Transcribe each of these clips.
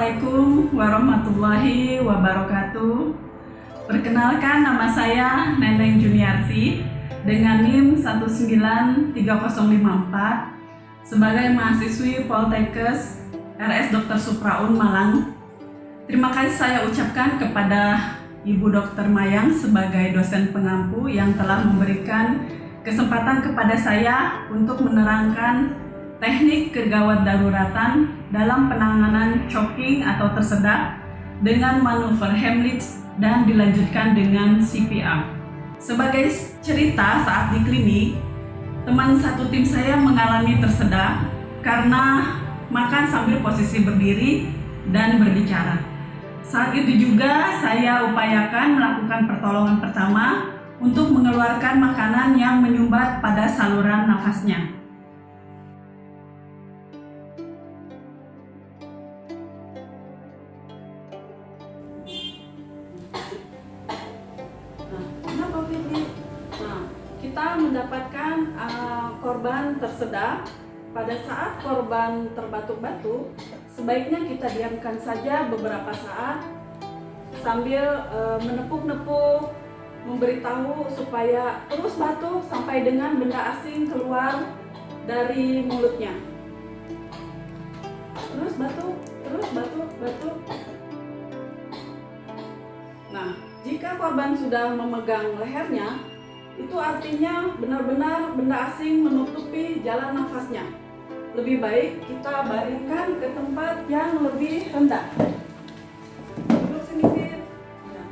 Assalamualaikum warahmatullahi wabarakatuh. Perkenalkan, nama saya Neneng Juniarsi dengan NIM 19304 sebagai mahasiswi Poltekkes RS Dr. Supraun Malang. Terima kasih saya ucapkan kepada Ibu Dr. Mayang sebagai dosen pengampu yang telah memberikan kesempatan kepada saya untuk menerangkan teknik kegawat daruratan dalam penanganan choking atau tersedak dengan manuver Heimlich dan dilanjutkan dengan CPR. Sebagai cerita, saat di klinik, teman satu tim saya mengalami tersedak karena makan sambil posisi berdiri dan berbicara. Saat itu juga saya upayakan melakukan pertolongan pertama untuk mengeluarkan makanan yang menyumbat pada saluran nafasnya. Kita mendapatkan korban tersedak. Pada saat korban terbatuk-batuk, sebaiknya kita diamkan saja beberapa saat sambil menepuk-nepuk, memberitahu supaya terus batuk sampai dengan benda asing keluar dari mulutnya. Terus batuk, batuk. Nah, jika korban sudah memegang lehernya, itu artinya benar-benar benda asing menutupi jalan nafasnya. Lebih baik kita baringkan ke tempat yang lebih rendah. Duduk sedikit. Ya.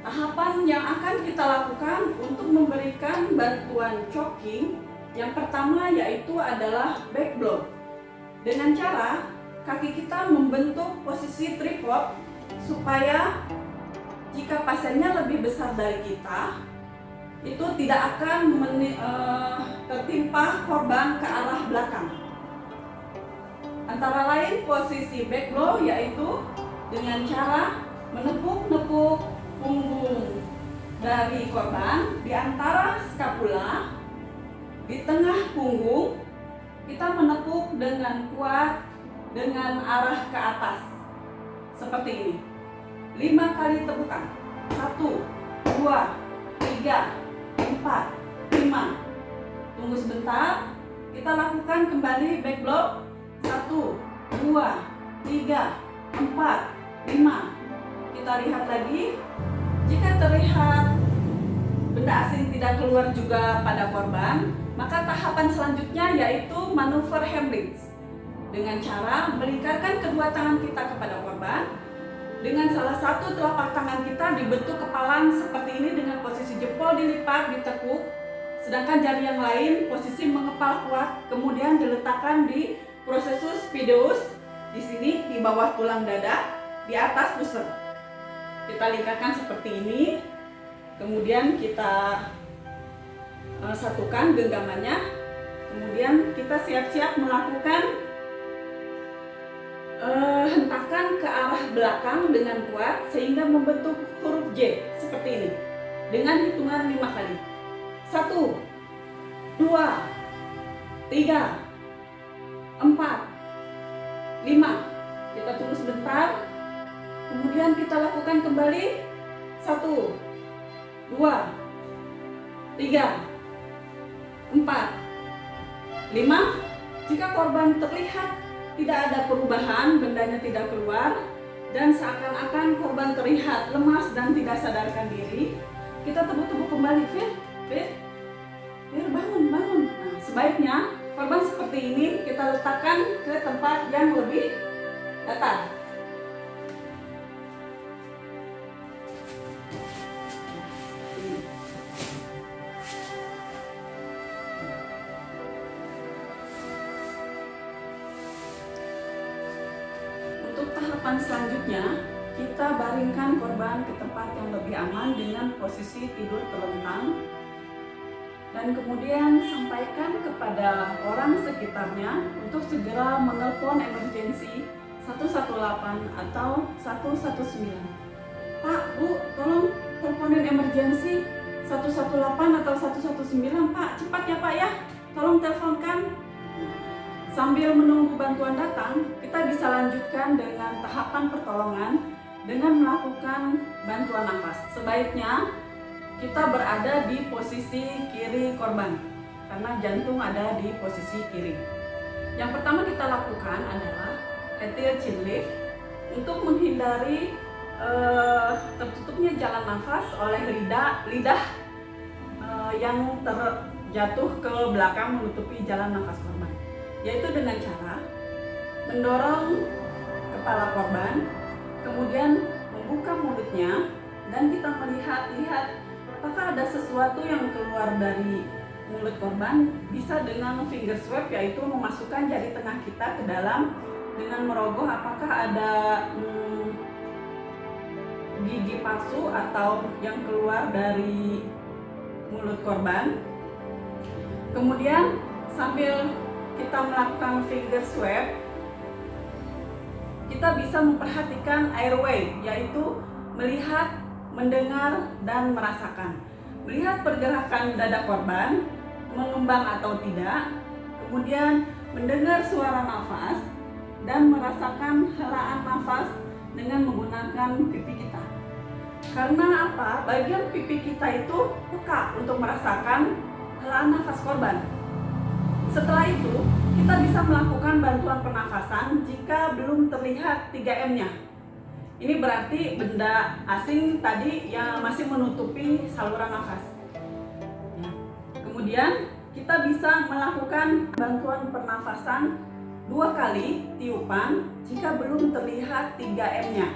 Tahapan yang akan kita lakukan untuk memberikan bantuan choking yang pertama yaitu adalah back blow. Dengan cara kaki kita membentuk posisi tripod supaya jika pasiennya lebih besar dari kita, itu tidak akan tertimpa korban ke arah belakang. Antara lain posisi back blow yaitu dengan cara menepuk-nepuk punggung dari korban di antara skapula, di tengah punggung, kita menepuk dengan kuat dengan arah ke atas. Seperti ini. 5 kali tepukan. 1, 2, 3, 4, 5. Tunggu sebentar. Kita lakukan kembali back blow. 1, 2, 3, 4, 5. Kita lihat lagi. Jika terlihat benda asing tidak keluar juga pada korban, maka tahapan selanjutnya yaitu manuver Heimlich. Dengan cara melingkarkan kedua tangan kita kepada korban. Dengan salah satu telapak tangan kita dibentuk kepalan seperti ini dengan posisi jempol dilipat, ditekuk. Sedangkan jari yang lain posisi mengepal kuat, kemudian diletakkan di processus pideus, di sini di bawah tulang dada, di atas pusat. Kita lingkarkan seperti ini, kemudian kita satukan genggamannya, kemudian kita siap-siap melakukan hentakan ke arah belakang dengan kuat sehingga membentuk huruf J seperti ini dengan hitungan 5 kali. 1, 2, 3, 4, 5. Kita tunggu sebentar. Kemudian kita lakukan kembali. 1, 2, 3, 4, 5. Jika korban terlihat tidak ada perubahan, bendanya tidak keluar, dan seakan-akan korban terlihat lemas dan tidak sadarkan diri, kita tepuk-tepuk kembali. Fir, bangun. Nah, sebaiknya korban seperti ini kita letakkan ke tempat yang lebih datar. Untuk tahapan selanjutnya, kita baringkan korban ke tempat yang lebih aman dengan posisi tidur telentang dan kemudian sampaikan kepada orang sekitarnya untuk segera menelpon emergensi 118 atau 119. Pak, Bu, tolong teleponin emergensi 118 atau 119, Pak. Cepat ya, Pak ya. Tolong teleponkan. Sambil menunggu bantuan datang, kita bisa lanjutkan dengan tahapan pertolongan dengan melakukan bantuan nafas. Sebaiknya kita berada di posisi kiri korban, karena jantung ada di posisi kiri. Yang pertama kita lakukan adalah head chin lift untuk menghindari tertutupnya jalan nafas oleh lidah yang terjatuh ke belakang menutupi jalan nafas korban, yaitu dengan cara mendorong kepala korban, kemudian membuka mulutnya, dan kita melihat apakah ada sesuatu yang keluar dari mulut korban. Bisa dengan finger swab, yaitu memasukkan jari tengah kita ke dalam dengan merogoh apakah ada gigi palsu atau yang keluar dari mulut korban. Kemudian sambil kita melakukan finger swab, kita bisa memperhatikan airway, yaitu melihat, mendengar, dan merasakan. Melihat pergerakan dada korban, mengembang atau tidak, kemudian mendengar suara nafas, dan merasakan helaan nafas dengan menggunakan pipi kita. Karena apa? Bagian pipi kita itu peka untuk merasakan helaan nafas korban. Setelah itu, kita bisa melakukan bantuan pernafasan jika belum terlihat 3M-nya. Ini berarti benda asing tadi yang masih menutupi saluran nafas. Kemudian, kita bisa melakukan bantuan pernafasan 2 kali tiupan jika belum terlihat 3M-nya.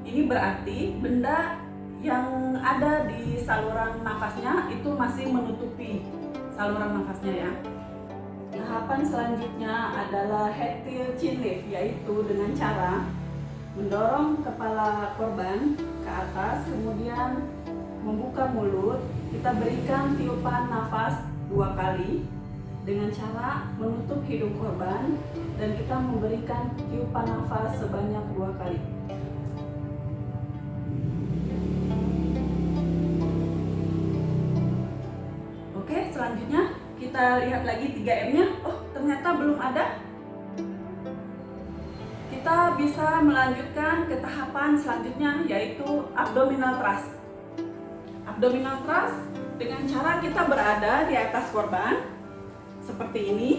Ini berarti benda yang ada di saluran nafasnya itu masih menutupi saluran nafasnya ya. Tahapan selanjutnya adalah head chin lift, yaitu dengan cara mendorong kepala korban ke atas, kemudian membuka mulut. Kita berikan tiupan nafas 2 kali dengan cara menutup hidung korban, dan kita memberikan tiupan nafas sebanyak 2 kali. Oke, selanjutnya kita lihat lagi 3M-nya. Oh, ternyata belum ada. Kita bisa melanjutkan ke tahapan selanjutnya, yaitu abdominal thrust. Abdominal thrust dengan cara kita berada di atas korban seperti ini,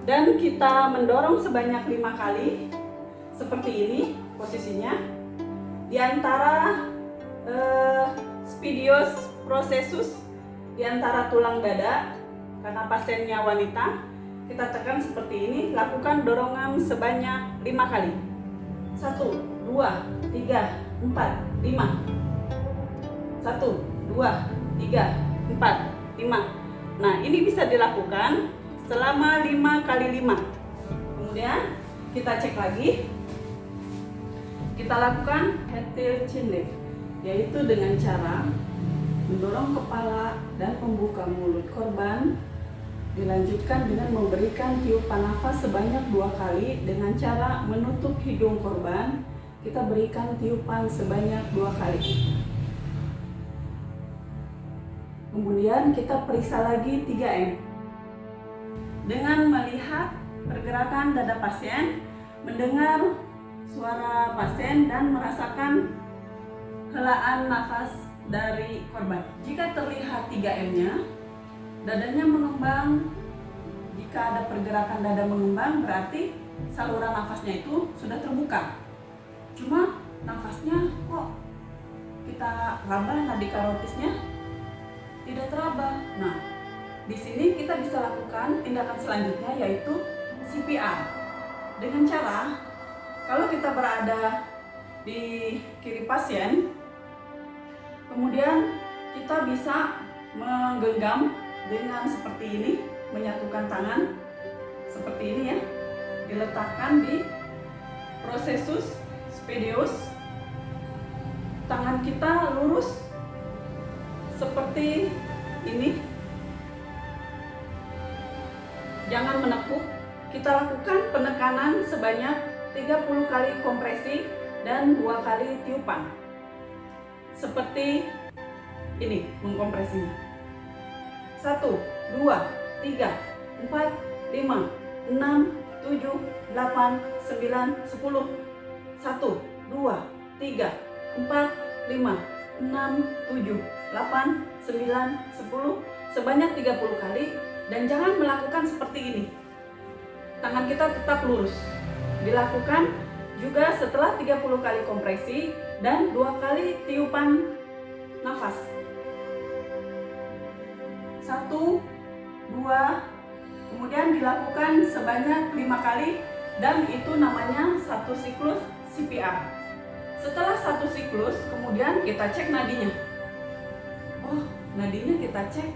dan kita mendorong sebanyak 5 kali seperti ini posisinya di antara spadius processus, di antara tulang dada. Karena pasiennya wanita, kita tekan seperti ini. Lakukan dorongan sebanyak 5 kali. 1, 2, 3, 4, 5. 1, 2, 3, 4, 5. Nah, ini bisa dilakukan selama 5 kali 5. Kemudian kita cek lagi. Kita lakukan head chin lift, yaitu dengan cara mendorong kepala dan membuka mulut korban. Dilanjutkan dengan memberikan tiupan nafas sebanyak 2 kali dengan cara menutup hidung korban. Kita berikan tiupan sebanyak 2 kali. Kemudian kita periksa lagi 3M dengan melihat pergerakan dada pasien, mendengar suara pasien, dan merasakan helaan nafas dari korban. Jika terlihat 3M-nya, dadanya mengembang. Jika ada pergerakan dada mengembang, berarti saluran nafasnya itu sudah terbuka. Cuma nafasnya kok kita raba nadi karotisnya tidak teraba. Nah, di sini kita bisa lakukan tindakan selanjutnya, yaitu CPR. Dengan cara, kalau kita berada di kiri pasien, kemudian kita bisa menggenggam dengan seperti ini, menyatukan tangan seperti ini ya, diletakkan di processus spadius. Tangan kita lurus seperti ini, jangan menekuk. Kita lakukan penekanan sebanyak 30 kali kompresi dan 2 kali tiupan. Seperti ini mengkompresinya. 1, 2, 3, 4, 5, 6, 7, 8, 9, 10. 1, 2, 3, 4, 5, 6, 7, 8, 9, 10. Sebanyak 30 kali. Dan jangan melakukan seperti ini. Tangan kita tetap lurus. Dilakukan juga setelah 30 kali kompresi dan 2 kali tiupan nafas. 1, 2, kemudian dilakukan sebanyak 5 kali dan itu namanya satu siklus CPR. Setelah satu siklus, kemudian kita cek nadinya. Oh, nadinya kita cek.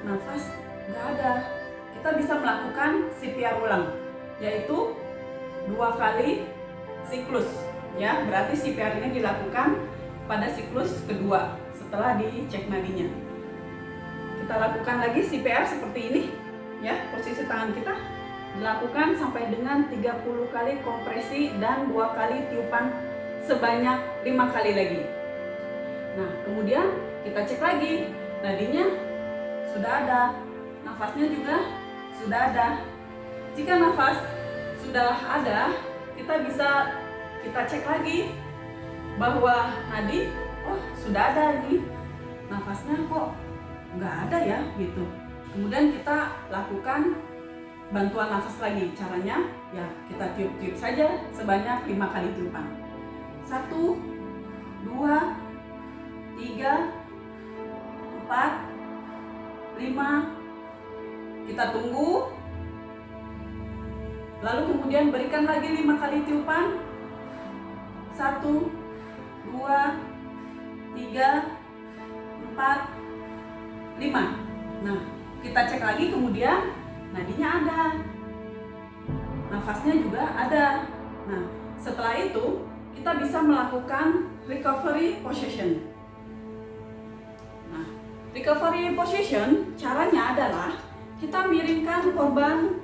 Nafas nggak ada. Kita bisa melakukan CPR ulang, yaitu 2 kali siklus. Ya, berarti CPR ini dilakukan pada siklus kedua setelah dicek nadinya. Kita lakukan lagi CPR seperti ini, ya, posisi tangan kita dilakukan sampai dengan 30 kali kompresi dan 2 kali tiupan sebanyak 5 kali lagi. Nah, kemudian kita cek lagi, nadinya sudah ada, nafasnya juga sudah ada. Jika nafas sudah ada, kita cek lagi bahwa nadi, oh sudah ada ini, nafasnya kok nggak ada ya gitu. Kemudian kita lakukan bantuan nafas lagi. Caranya ya kita tiup-tiup saja sebanyak 5 kali tiupan. 1, 2, 3, 4, 5. Kita tunggu. Lalu kemudian berikan lagi 5 kali tiupan. 1, 2, 3, 4, 5. Nah, kita cek lagi kemudian nadinya ada. Nafasnya juga ada. Nah, setelah itu kita bisa melakukan recovery position. Nah, recovery position caranya adalah kita miringkan korban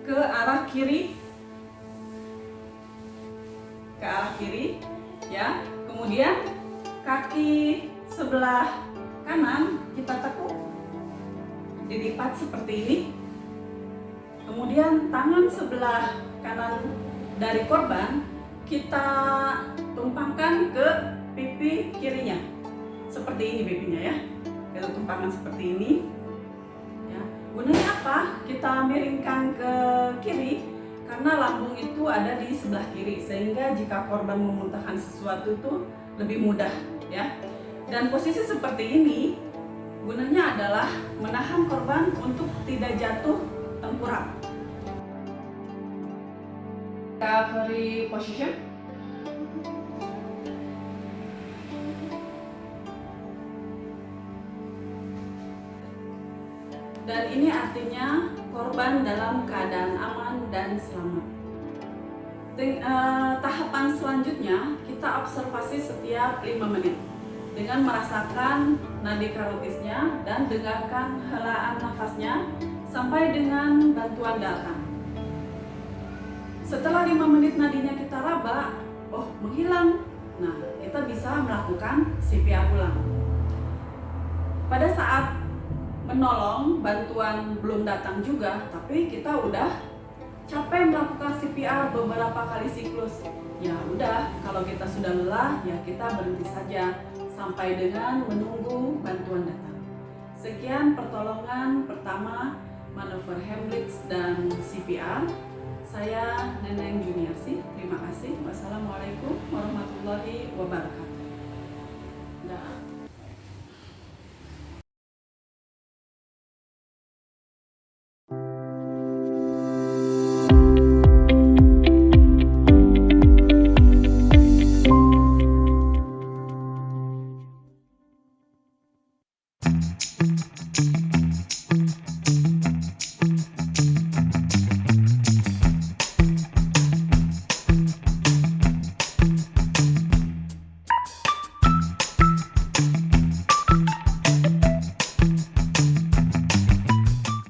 ke arah kiri. Ya. Kemudian kaki sebelah kanan kita tekuk, dilipat seperti ini. Kemudian tangan sebelah kanan dari korban kita tumpangkan ke pipi kirinya. Seperti ini pipinya ya. Kita tumpangkan seperti ini. Ya. Gunanya apa? Kita miringkan ke kiri karena lambung itu ada di sebelah kiri, sehingga jika korban memuntahkan sesuatu itu lebih mudah ya. Dan posisi seperti ini gunanya adalah menahan korban untuk tidak jatuh tengkurap. Recovery position. Dan ini artinya korban dalam keadaan aman dan selamat. Tahapan selanjutnya kita observasi setiap 5 menit dengan merasakan nadi karotisnya dan dengarkan helaan nafasnya sampai dengan bantuan dalkan. Setelah 5 menit nadinya kita raba, oh menghilang. Nah, kita bisa melakukan CPR ulang. Pada saat menolong, bantuan belum datang juga, tapi kita udah capek melakukan CPR beberapa kali siklus. Ya udah, kalau kita sudah lelah, ya kita berhenti saja sampai dengan menunggu bantuan datang. Sekian pertolongan pertama manuver Heimlich dan CPR. Saya Neneng Juniarsi. Terima kasih. Wassalamualaikum warahmatullahi wabarakatuh.